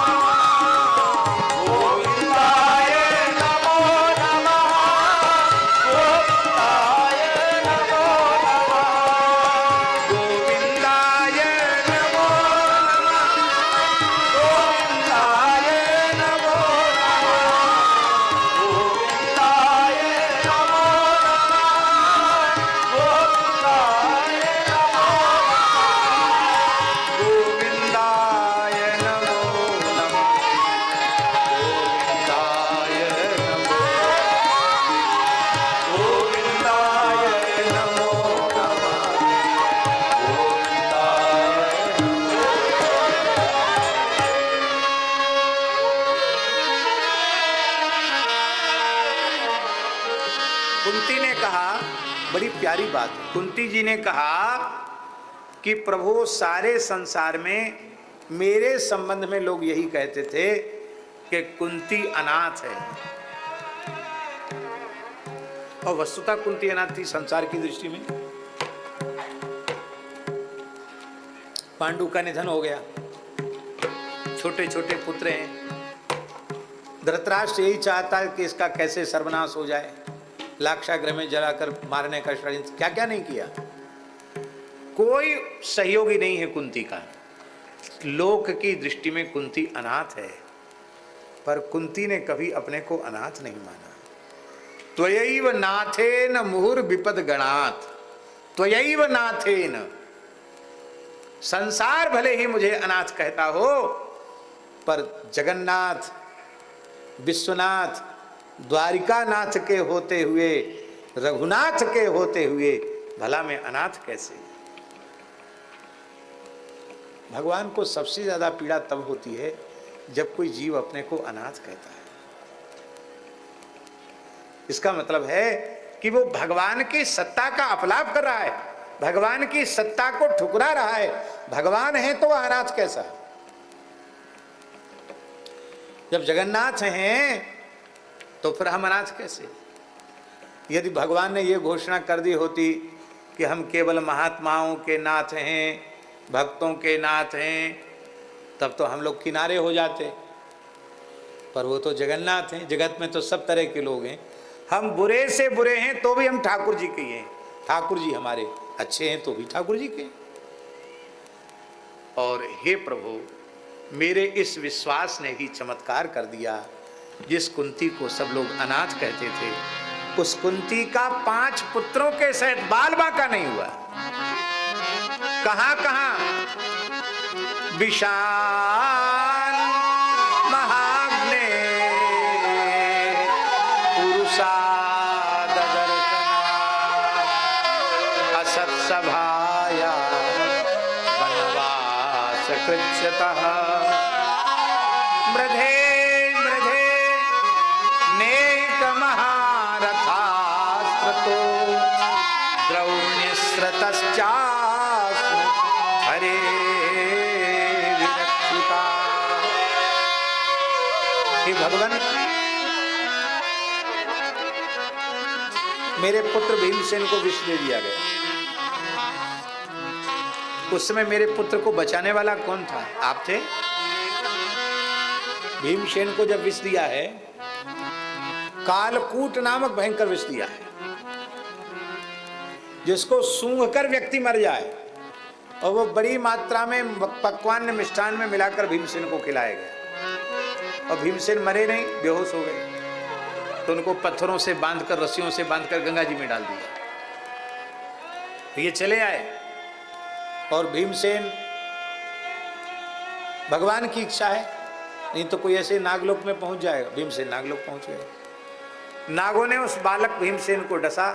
कुंती ने कहा, बड़ी प्यारी बात है, कुंती जी ने कहा कि प्रभु सारे संसार में मेरे संबंध में लोग यही कहते थे कि कुंती अनाथ है, और वस्तुतः कुंती अनाथ थी संसार की दृष्टि में। पांडु का निधन हो गया, छोटे छोटे पुत्र हैं, धृतराष्ट्र यही चाहता है कि इसका कैसे सर्वनाश हो जाए, लाक्षागृह में जलाकर मारने का षड्यंत्र, क्या क्या नहीं किया। कोई सहयोगी नहीं है कुंती का, लोक की दृष्टि में कुंती अनाथ है, पर कुंती ने कभी अपने को अनाथ नहीं माना। त्वयैव नाथेन मुहुर विपद गणात्, त्वयैव नाथेन, संसार भले ही मुझे अनाथ कहता हो, पर जगन्नाथ, विश्वनाथ, द्वारिकानाथ के होते हुए, रघुनाथ के होते हुए भला मैं अनाथ कैसे। भगवान को सबसे ज्यादा पीड़ा तब होती है जब कोई जीव अपने को अनाथ कहता है। इसका मतलब है कि वो भगवान की सत्ता का अपलाप कर रहा है, भगवान की सत्ता को ठुकरा रहा है। भगवान है तो वह अनाथ कैसा। जब जगन्नाथ हैं तो फिर हम अनाथ कैसे। यदि भगवान ने ये घोषणा कर दी होती कि हम केवल महात्माओं के नाथ हैं, भक्तों के नाथ हैं, तब तो हम लोग किनारे हो जाते। पर वो तो जगन्नाथ हैं, जगत में तो सब तरह के लोग हैं। हम बुरे से बुरे हैं तो भी हम ठाकुर जी के हैं, ठाकुर जी हमारे अच्छे हैं तो भी ठाकुर जी के। और हे प्रभु, मेरे इस विश्वास ने ही चमत्कार कर दिया। जिस कुंती को सब लोग अनाथ कहते थे, उस कुंती का 5 पुत्रों के सहित बाल बांका नहीं हुआ। कहां कहां, विशाल महाग्ने पुरुषा ददर्शना असत सभाया वनवास कृच्छतः मृधे मृधे नेक महारथा चास हरे विरक्षिता। हे भगवान, मेरे पुत्र भीमसेन को विष दे दिया गया। उस समय मेरे पुत्र को बचाने वाला कौन था? आप थे। भीमसेन को जब विष दिया है, कालकूट नामक भयंकर विष दिया है, जिसको सूंघकर व्यक्ति मर जाए, और वो बड़ी मात्रा में पकवान मिष्ठान में मिलाकर भीमसेन को खिलाया गया, और भीमसेन मरे नहीं, बेहोश हो गए। तो उनको पत्थरों से बांधकर, रस्सियों से बांधकर गंगा जी में डाल दिया। तो ये चले आए, और भीमसेन, भगवान की इच्छा है, नहीं तो कोई ऐसे नागलोक में पहुंच जाएगा। भीमसेन नागलोक पहुंच गए। नागों ने उस बालक भीमसेन को डसा,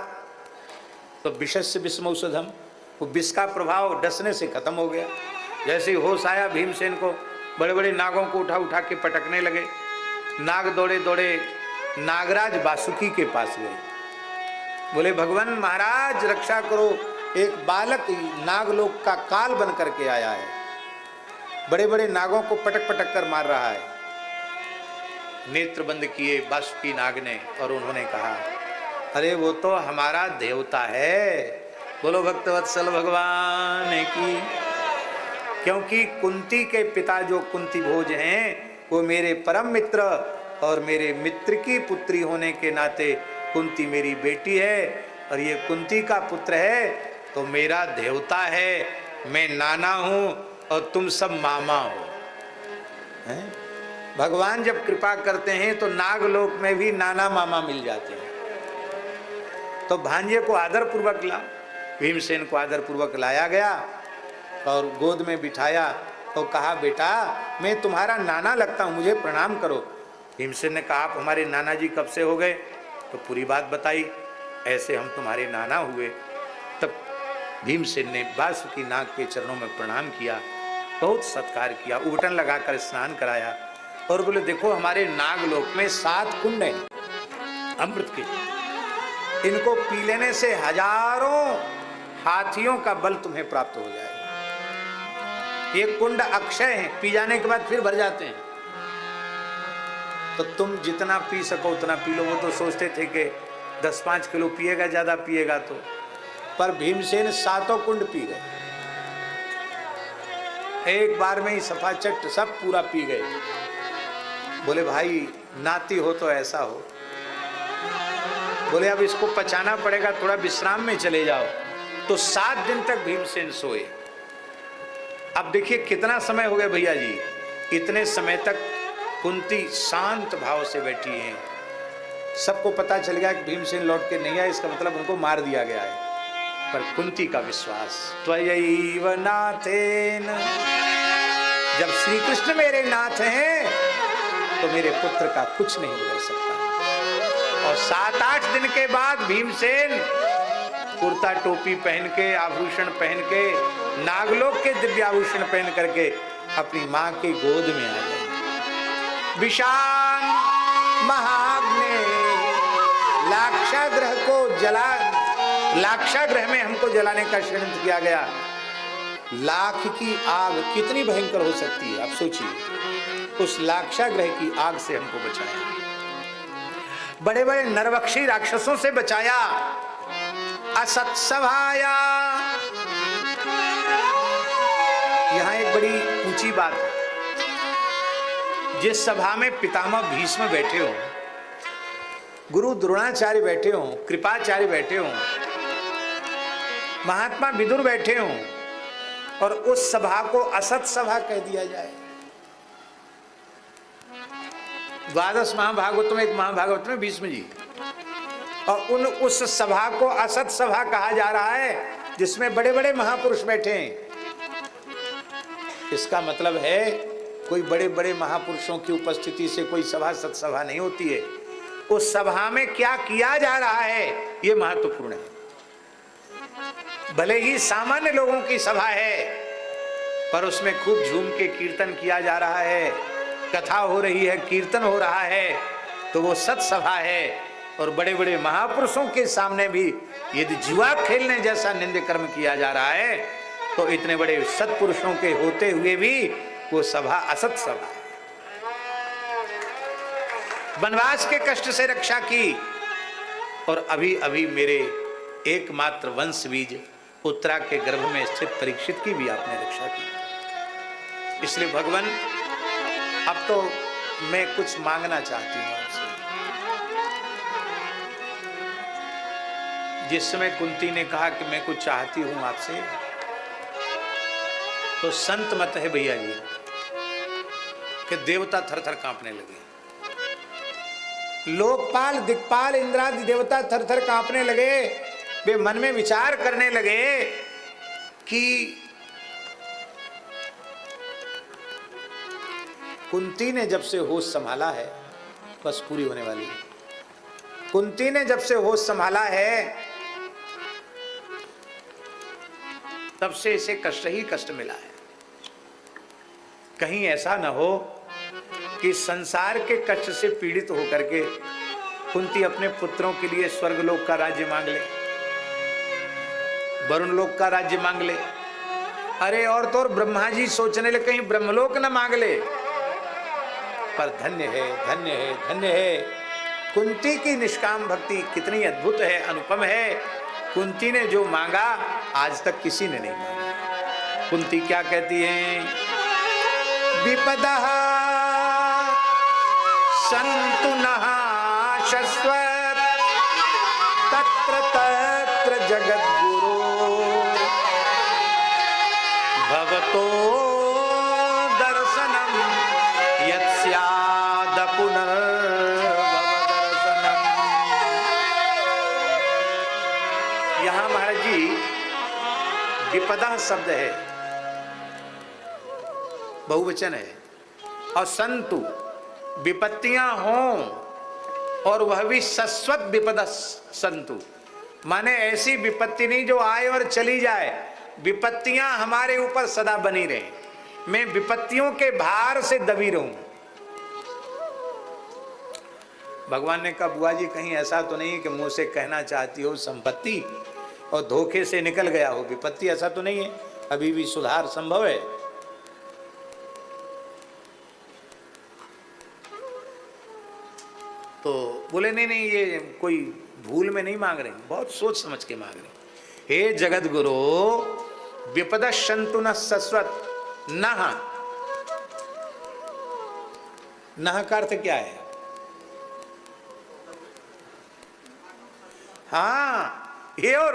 तो विषस्य विषमौषधम, वो विष का प्रभाव डसने से खत्म हो गया। जैसे ही होश आया भीमसेन को, बड़े बड़े नागों को उठा उठा के पटकने लगे। नाग दौड़े दौड़े नागराज वासुकी के पास गए, बोले भगवान महाराज रक्षा करो, एक बालक नागलोक का काल बन करके आया है, बड़े बड़े नागों को पटक पटक कर मार रहा है। नेत्र बंद किए वासुकी नाग ने, और उन्होंने कहा अरे वो तो हमारा देवता है। बोलो भक्तवत्सल भगवान की। क्योंकि कुंती के पिता जो कुंती भोज हैं, वो मेरे परम मित्र, और मेरे मित्र की पुत्री होने के नाते कुंती मेरी बेटी है, और ये कुंती का पुत्र है तो मेरा देवता है। मैं नाना हूं और तुम सब मामा हो। हैं? भगवान जब कृपा करते हैं तो नागलोक में भी नाना मामा मिल जाते हैं। तो भांजे को आदर पूर्वक ला, भीमसेन को आदर पूर्वक लाया गया और गोद में बिठाया, तो कहा बेटा मैं तुम्हारा नाना लगता हूं, मुझे प्रणाम करो। भीमसेन ने कहा आप हमारे नाना जी कब से हो गए? तो पूरी बात बताई, ऐसे हम तुम्हारे नाना हुए। तब भीमसेन ने वासुकी नाग के चरणों में प्रणाम किया, बहुत सत्कार किया, उबटन लगाकर स्नान कराया, और बोले देखो हमारे नागलोक में 7 कुंड हैं अमृत के, इनको पी लेने से हजारों हाथियों का बल तुम्हें प्राप्त हो जाएगा। ये कुंड अक्षय हैं, पी जाने के बाद फिर भर जाते हैं, तो तुम जितना पी सको उतना पी लो। वो तो सोचते थे कि 10-5 किलो पिएगा, ज्यादा पिएगा तो, पर भीमसेन 7 कुंड पी गए, एक बार में ही सफाचट सब पूरा पी गए। बोले भाई नाती हो तो ऐसा हो। बोले अब इसको पचाना पड़ेगा, थोड़ा विश्राम में चले जाओ। तो 7 दिन तक भीमसेन सोए। अब देखिए कितना समय हो गया भैया जी, इतने समय तक कुंती शांत भाव से बैठी हैं। सबको पता चल गया कि भीमसेन लौट के नहीं आए, इसका मतलब उनको मार दिया गया है। पर कुंती का विश्वास, त्वयैव नाथेन, जब श्री कृष्ण मेरे नाथ हैं तो मेरे पुत्र का कुछ नहीं बिगड़ सकता। और 7-8 दिन के बाद भीमसेन कुर्ता टोपी पहन के, आभूषण पहन के, नागलोक के दिव्य आभूषण पहन करके अपनी मां के गोद में आ गए। विशाल महाग्नि लाक्षागृह को जला, लाक्षागृह में हमको जलाने का षड्यंत्र किया गया। लाख की आग कितनी भयंकर हो सकती है आप सोचिए। उस लाक्षागृह की आग से हमको बचाया, बड़े बड़े नरभक्षी राक्षसों से बचाया। असत सभाया, यहां एक बड़ी ऊंची बात है। जिस सभा में पितामह भीष्म बैठे हो, गुरु द्रोणाचार्य बैठे हो, कृपाचार्य बैठे हो, महात्मा विदुर बैठे हो, और उस सभा को असत सभा कह दिया जाए। 12 महाभागवत में एक महाभागवत में भीष्म जी, और उस सभा को असत सभा कहा जा रहा है जिसमें बड़े बड़े महापुरुष बैठे हैं। इसका मतलब है कोई बड़े बड़े महापुरुषों की उपस्थिति से कोई सभा सत्सभा नहीं होती है। उस सभा में क्या किया जा रहा है ये महत्वपूर्ण है। भले ही सामान्य लोगों की सभा है, पर उसमें खूब झूम के कीर्तन किया जा रहा है, कथा हो रही है, कीर्तन हो रहा है, तो वो सत्सभा है। और बड़े बड़े महापुरुषों के सामने भी यदि जुआ खेलने जैसा निंद कर्म किया जा रहा है तो इतने बड़े सत्पुरुषों के होते हुए भी वो सभा असत सभा। वनवास के कष्ट से रक्षा की और अभी अभी मेरे एकमात्र वंश बीज उत्तरा के गर्भ में स्थित परीक्षित की भी आपने रक्षा की। इसलिए भगवान अब तो मैं कुछ मांगना चाहती हूं आपसे। जिस समय कुंती ने कहा कि मैं कुछ चाहती हूं आपसे, तो संत मत है भैया जी कि देवता थर थर कांपने लगे। लोकपाल दिक्पाल इंद्रादि देवता थर थर कांपने लगे। वे मन में विचार करने लगे कि कुंती ने जब से होश संभाला है बस पूरी होने वाली है। कुंती ने जब से होश संभाला है तब से इसे कष्ट ही कष्ट मिला है। कहीं ऐसा न हो कि संसार के कष्ट से पीड़ित होकर के कुंती अपने पुत्रों के लिए स्वर्गलोक का राज्य मांग ले, वरुण लोक का राज्य मांग ले। अरे और तो और ब्रह्मा जी सोचने लगे कहीं ब्रह्मलोक न मांग ले। पर धन्य है, धन्य है, धन्य है कुंती की निष्काम भक्ति कितनी अद्भुत है, अनुपम है। कुंती ने जो मांगा आज तक किसी ने नहीं मांगा। कुंती क्या कहती है? विपदा संतु नः शश्वत तत्र तत्र जगद्गुरो भवतो दर्शनम यत्स्याद पुनर्भवदर्शनम। यहां महाराज जी विपदा शब्द है, बहुवचन है। और संतु विपत्तियां हों और वह भी शाश्वत विपदा संतु, माने ऐसी विपत्ति नहीं जो आए और चली जाए। विपत्तियां हमारे ऊपर सदा बनी रहे, मैं विपत्तियों के भार से दबी रहूं। भगवान ने कहा बुआ जी कहीं ऐसा तो नहीं कि मुंह से कहना चाहती हो संपत्ति और धोखे से निकल गया हो विपत्ति, ऐसा तो नहीं है, अभी भी सुधार संभव है। तो बोले नहीं नहीं ये कोई भूल में नहीं मांग रहे, बहुत सोच समझ के मांग रहे। हे जगत गुरु विपदशंतु न शश्वत नः, नः का अर्थ क्या है? हाँ, ये और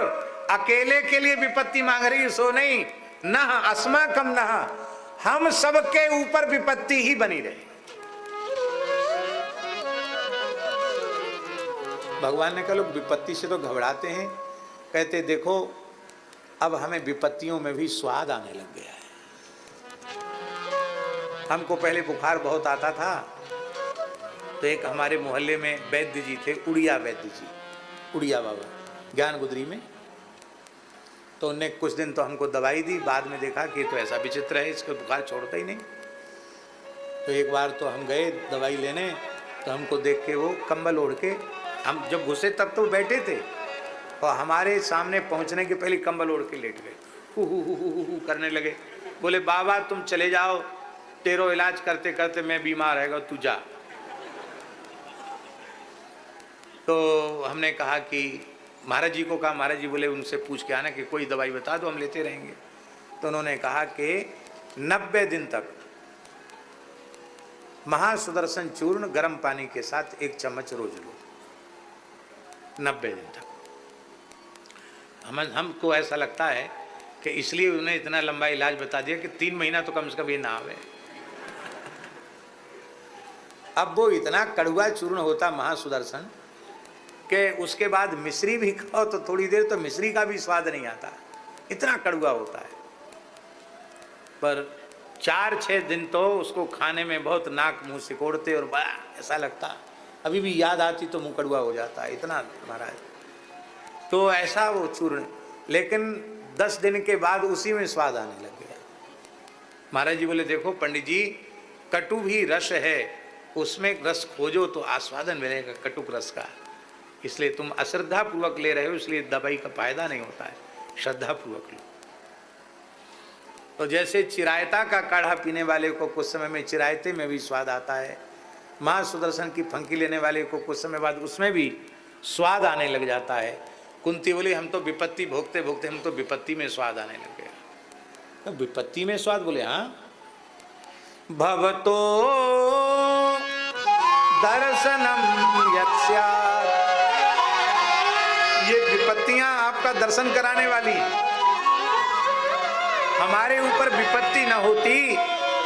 अकेले के लिए विपत्ति मांग रही सो नहीं। नः अस्माकम नः, हम सबके ऊपर विपत्ति ही बनी रहे। भगवान ने कहा लोग विपत्ति से तो घबराते हैं, कहते देखो अब हमें विपत्तियों में भी स्वाद आने लग गया है। हमको पहले बुखार बहुत आता था तो एक हमारे मोहल्ले में वैद्य जी थे, उड़िया वैद्य जी, उड़िया बाबा ज्ञान गुदरी में। तो उनने कुछ दिन तो हमको दवाई दी, बाद में देखा कि तो ऐसा विचित्र है इसको बुखार छोड़ता ही नहीं। तो एक बार तो हम गए दवाई लेने, तो हमको देख के वो कंबल ओढ़ के, हम जब घुसे तब तो बैठे थे और हमारे सामने पहुंचने के पहले कंबल ओढ़ के लेट गए, हु करने लगे। बोले बाबा तुम चले जाओ, तेरो इलाज करते करते मैं बीमार रहेगा, तू जा। तो हमने कहा कि महाराज जी को कहा, महाराज जी बोले उनसे पूछ के आना कि कोई दवाई बता दो हम लेते रहेंगे। तो उन्होंने कहा कि 90 दिन तक महासुदर्शन चूर्ण गर्म पानी के साथ 1 चम्मच रोज लो, 90 दिन तक। हमको ऐसा लगता है कि इसलिए उन्हें इतना लंबा इलाज बता दिया कि 3 महीना तो कम से कम ये ना आवे। अब वो इतना कड़वा चूर्ण होता महासुदर्शन कि उसके बाद मिश्री भी खाओ तो थोड़ी देर तो मिश्री का भी स्वाद नहीं आता, इतना कड़वा होता है। पर 4-6 दिन तो उसको खाने में बहुत नाक मुंह सिकोड़ते और बड़ा ऐसा लगता, अभी भी याद आती तो मुंह कड़वा हो जाता है, इतना महाराज। तो ऐसा वो चूर्ण, लेकिन 10 दिन के बाद उसी में स्वाद आने लग गया। महाराज जी बोले देखो पंडित जी, कटु भी रस है, उसमें रस खोजो तो आस्वादन मिलेगा कटुक रस का। इसलिए तुम अश्रद्धा पूर्वक ले रहे हो, इसलिए दवाई का फायदा नहीं होता है, श्रद्धा पूर्वक लो। तो जैसे चिरायता का काढ़ा पीने वाले को कुछ समय में चिरायते में भी स्वाद आता है, माँ सुदर्शन की फंकी लेने वाले को कुछ समय बाद उसमें भी स्वाद आने लग जाता है। कुंती बोली हम तो विपत्ति भोगते भोगते हम तो विपत्ति में स्वाद आने लग गया। तो विपत्ति में स्वाद बोले हाँ, भवतो दर्शनम यत्स्यात्, ये विपत्तियां आपका दर्शन कराने वाली। हमारे ऊपर विपत्ति न होती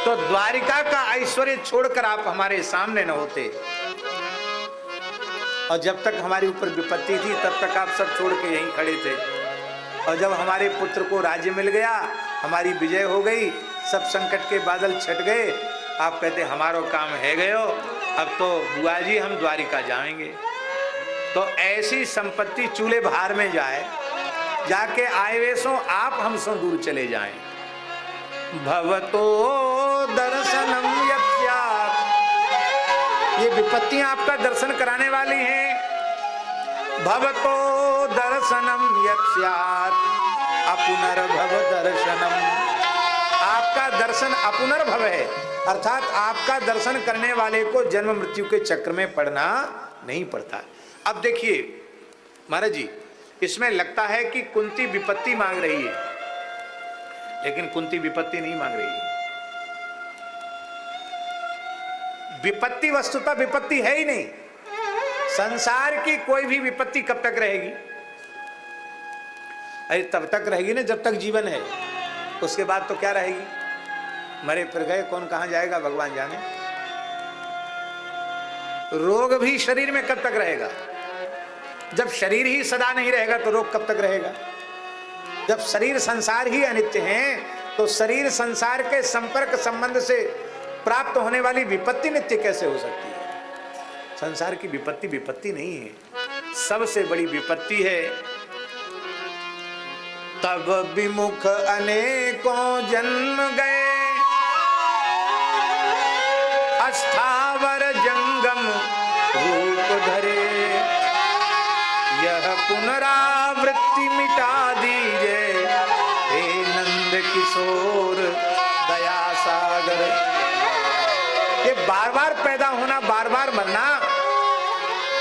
तो द्वारिका का ऐश्वर्य छोड़कर आप हमारे सामने न होते, और जब तक हमारे ऊपर विपत्ति थी तब तक आप सब छोड़ के यहीं खड़े थे। और जब हमारे पुत्र को राज्य मिल गया, हमारी विजय हो गई, सब संकट के बादल छट गए, आप कहते हमारो काम है गयो, अब तो बुआ जी हम द्वारिका जाएंगे। तो ऐसी संपत्ति चूल्हे भार में जाए, जाके आए वे सो आप हमसे दूर चले जाएं। भवतो दर्शनम यत्स्यात्, ये विपत्तियां आपका दर्शन कराने वाली हैं। भवतो दर्शनम यत्स्यात् अपुनर्भव दर्शनम, आपका दर्शन अपुनर्भव है, अर्थात आपका दर्शन करने वाले को जन्म मृत्यु के चक्र में पड़ना नहीं पड़ता। अब देखिए महाराज जी, इसमें लगता है कि कुंती विपत्ति मांग रही है, लेकिन कुंती विपत्ति नहीं मांग रही है। विपत्ति वस्तुतः विपत्ति है ही नहीं। संसार की कोई भी विपत्ति कब तक रहेगी? अरे तब तक रहेगी ना जब तक जीवन है, उसके बाद तो क्या रहेगी? मरे फिर गए, कौन कहां जाएगा भगवान जाने। रोग भी शरीर में कब तक रहेगा? जब शरीर ही सदा नहीं रहेगा तो रोग कब तक रहेगा? जब शरीर संसार ही अनित्य है तो शरीर संसार के संपर्क संबंध से प्राप्त होने वाली विपत्ति नित्य कैसे हो सकती है? संसार की विपत्ति विपत्ति नहीं है, सबसे बड़ी विपत्ति है। तब विमुख अनेकों जन्म गए, अस्थावर जंगम रूप धरे, यह पुनरावृत्ति मिटा दीजिए, हे नंद किशोर दया सागर। ये बार बार पैदा होना, बार बार मरना,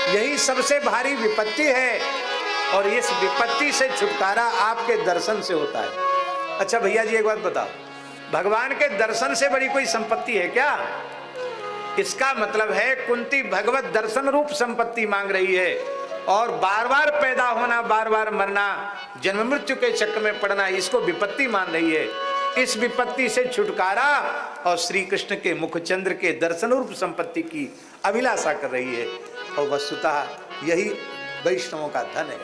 यही सबसे भारी विपत्ति है, और इस विपत्ति से छुटकारा आपके दर्शन से होता है। अच्छा भैया जी एक बात बताओ, भगवान के दर्शन से बड़ी कोई संपत्ति है क्या? इसका मतलब है कुंती भगवत दर्शन रूप संपत्ति मांग रही है, और बार बार पैदा होना, बार बार मरना, जन्म मृत्यु के चक्र में पड़ना, इसको विपत्ति मान रही है। इस विपत्ति से छुटकारा और श्री कृष्ण के मुखचंद्र के दर्शन रूप संपत्ति की अभिलाषा कर रही है, और वस्तुतः यही वैष्णवों का धन है।